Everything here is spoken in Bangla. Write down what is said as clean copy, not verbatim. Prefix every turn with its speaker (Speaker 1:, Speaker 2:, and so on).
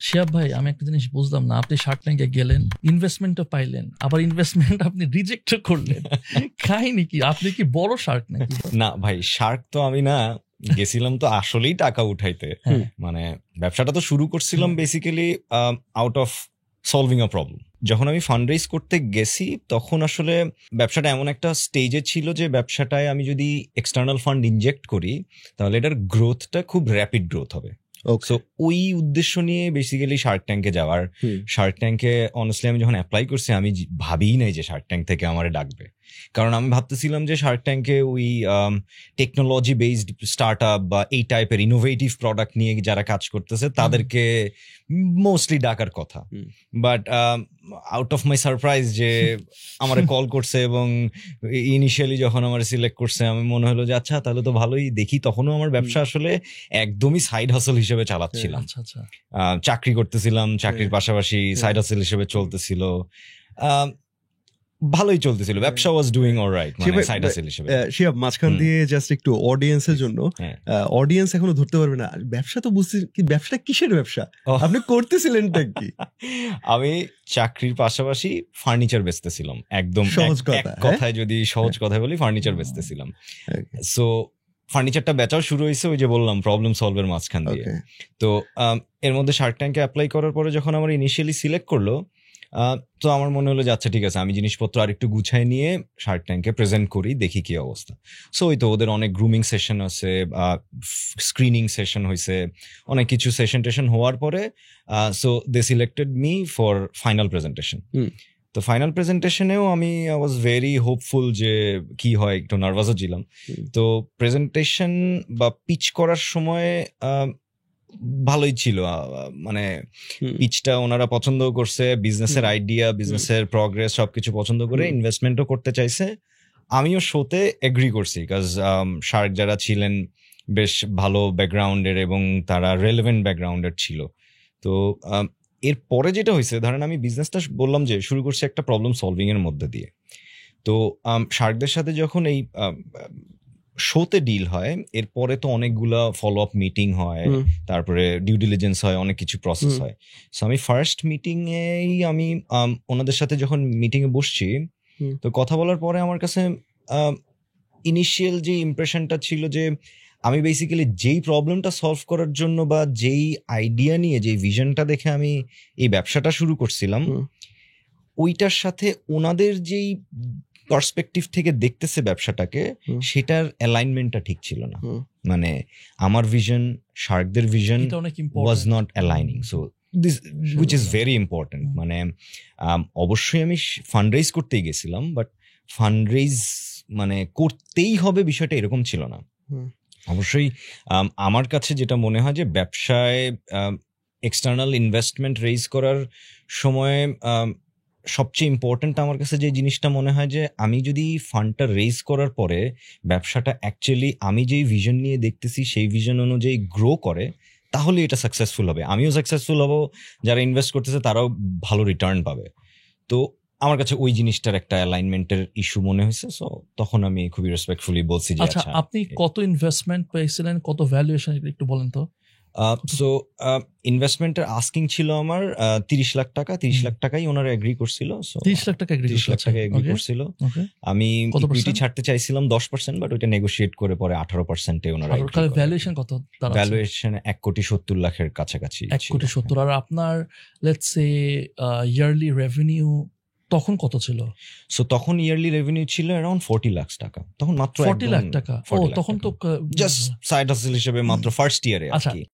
Speaker 1: শিহাব ভাই, আমি একটা জিনিস বুঝলাম না, আপনি শার্ক ট্যাঙ্কে গেলেন, ইনভেস্টমেন্টও পাইলেন, আবার ইনভেস্টমেন্ট আপনি রিজেক্টও করলেন। কাহিনী কি? আপনি কি বড় শার্ক নাকি?
Speaker 2: না ভাই, শার্ক তো আমি না, গেছিলাম তো আসলেই টাকা উঠাইতে। মানে ব্যবসাটা তো শুরু করছিলাম basically out of solving a problem. যখন আমি ফান্ড রেজ করতে গেছি তখন আসলে ব্যবসাটা এমন একটা স্টেজে ছিল যে ব্যবসাটায় আমি যদি এক্সটার্নাল ফান্ড ইনজেক্ট করি তাহলে এটার গ্রোথটা খুব র্যাপিড গ্রোথ হবে। সো ওই উদ্দেশ্য নিয়ে বেসিক্যালি শার্ক ট্যাঙ্কে যাওয়ার। শার্ক ট্যাঙ্কে অনেস্টলি আমি যখন অ্যাপ্লাই করছি আমি ভাবিই নাই যে শার্ক ট্যাঙ্ক থেকে আমারে ডাকবে, কারণ আমি ভাবতেছিলাম যে শার্ক ট্যাঙ্কে ওই টেকনোলজি বেসড স্টার্ট আপ বা এই টাইপের ইনোভেটিভ প্রোডাক্ট নিয়ে যারা কাজ করতেছে তাদেরকে মোস্টলি ডাকার কথা। But out of my surprise যে আমার কল করছে এবং ইনিশিয়ালি যখন আমার সিলেক্ট করছে আমি মনে হলো যে আচ্ছা তাহলে তো ভালোই, দেখি। তখনও আমার ব্যবসা আসলে একদমই সাইড হাসল হিসেবে চালাচ্ছিলাম। চাকরি করতেছিলাম, চাকরির পাশাপাশি সাইড হাসল হিসেবে চলতেছিল, ভালোই চলতেছিল, ব্যবসা ওয়াজ ডুইং অলরাইট, মানে সাইড হাসল হিসেবে।
Speaker 3: শিহাব, মাঝখান দিয়ে জাস্ট একটু অডিয়েন্সের জন্য, অডিয়েন্স এখনো ধরতে পারবে না ব্যবসা তো বুঝছি, কি ব্যবসাটা কিসের ব্যবসা আপনি করতেছিলেন কি?
Speaker 2: আমি চাকরির পাশাপাশি ফার্নিচার বেচতেছিলাম, একদম
Speaker 3: সহজ
Speaker 2: কথায় যদি সহজ কথায় বলি ফার্নিচার বেচতেছিলাম। সো ফার্নিচারটা বেচাও শুরু হয়েছে ওই যে বললাম প্রবলেম সলভের মাঝখান দিয়ে। তো এর মধ্যে শার্ক ট্যাঙ্কে অ্যাপ্লাই করার পরে যখন আমার ইনিশিয়ালি সিলেক্ট করলো, তো আমার মনে হলো যে আচ্ছা ঠিক আছে, আমি জিনিসপত্র আর একটু গুছাই নিয়ে শার্ক ট্যাঙ্কে প্রেজেন্ট করি, দেখি কি অবস্থা। সো ওই তো ওদের অনেক গ্রুমিং সেশন আছে, স্ক্রিনিং সেশন হয়েছে, অনেক কিছু সেশন টেশন হওয়ার পরে so they selected me for final presentation. তো ফাইনাল প্রেজেন্টেশনেও আমি আই ওয়াজ ভেরি হোপফুল যে কি হয়, একটু নার্ভাসও ছিলাম। তো প্রেজেন্টেশন বা পিচ করার সময় ভালোই ছিল, মানে পিচটা ওনারা পছন্দ করছে, বিজনেসের আইডিয়া, বিজনেসের প্রগ্রেস সবকিছু পছন্দ করে ইনভেস্টমেন্টও করতে চাইছে। আমিও শোতে এগ্রি করছি, বিকজ শার্ক যারা ছিলেন বেশ ভালো ব্যাকগ্রাউন্ডের এবং তারা রেলেভেন্ট ব্যাকগ্রাউন্ডের ছিল। তো এর পরে যেটা হয়েছে, ধরেন আমি বিজনেসটা বললাম যে শুরু করছি একটা প্রবলেম সলভিং এর মধ্যে দিয়ে। তো শার্কদের সাথে যখন এই শোতে ডিল হয়, এরপরে তো অনেকগুলা ফলো আপ মিটিং হয়, তারপরে ডিউ ডিলিজেন্স হয়, অনেক কিছু প্রসেস হয়। সো আমি ফার্স্ট মিটিং এই আমি ওনাদের সাথে যখন মিটিং এ বসছি, তো কথা বলার পরে আমার কাছে ইনিশিয়াল যে ইমপ্রেশনটা ছিল যে আমি বেসিক্যালি যেই প্রবলেমটা সলভ করার জন্য বা যেই আইডিয়া নিয়ে যেই ভিশনটা দেখে আমি এই ব্যবসাটা শুরু করছিলাম, ওইটার সাথে ওনাদের যেই পার্সপেক্টিভ থেকে দেখতেছে ব্যবসাটাকে, সেটার অ্যালাইনমেন্টটা ঠিক ছিল না। মানে আমার ভিশন, শার্কদের vision was not aligning. So this which is very important. মানে অবশ্যই আমি ফান্ড রেজ করতেই গেছিলাম, বাট ফান্ড রেজ মানে করতেই হবে বিষয়টা এরকম ছিল না। অবশ্যই আমার কাছে যেটা মনে হয় যে ব্যবসায় এক্সটার্নাল ইনভেস্টমেন্ট রেজ করার সময় সবচেয়ে ইম্পর্টেন্ট আমার কাছে যে জিনিসটা মনে হয় যে আমি যদি ফান্ডটা রেজ করার পরে ব্যবসাটা অ্যাকচুয়ালি আমি যেই ভিশন নিয়ে দেখতেছি সেই ভিশন অনুযায়ী গ্রো করে, তাহলে এটা সাকসেসফুল হবে, আমিও সাকসেসফুল হব, যারা ইনভেস্ট করতেছে তারাও ভালো রিটার্ন পাবে। তো আমার কাছে ওই জিনিসটার একটা অ্যালাইনমেন্টের ইস্যু মনে হয়েছে। সো তখন আমি খুবই রেসপেক্টফুলি বলছি যে
Speaker 1: আচ্ছা, আপনি কত ইনভেস্টমেন্ট পেয়েছিলেন, কত ভ্যালুয়েশন, একটু বলেন তো।
Speaker 2: সো ইনভেস্টমেন্টের আস্কিং ছিল আমার 30 লাখ টাকা। 30 লাখ টাকাই ওনারা এগ্রি করছিল।
Speaker 1: 30 লাখ টাকা এগ্রি
Speaker 2: করছিল। আমি ইকুইটি ছাড়তে চাইছিলাম 10%, বাট ওইটা নেগোশিয়েট করে পরে 18%-এ ওনারা।
Speaker 1: ভ্যালুয়েশন কত?
Speaker 2: ভ্যালুয়েশন 1,70,00,000 লাখের কাছাকাছি।
Speaker 1: 1,70,00,000। আর আপনার লেটস সে ইয়ারলি রেভিনিউ তখন কত ছিল?
Speaker 2: সো তখন ইয়ারলি রেভিনিউ ছিল অ্যারাউন্ড 40 লাখ টাকা। তখন মাত্র
Speaker 1: 40 লাখ টাকা। ও তখন তো
Speaker 2: জাস্ট সাইড হাসল হিসেবে মাত্র ফার্স্ট ইয়ারে।
Speaker 1: আচ্ছা,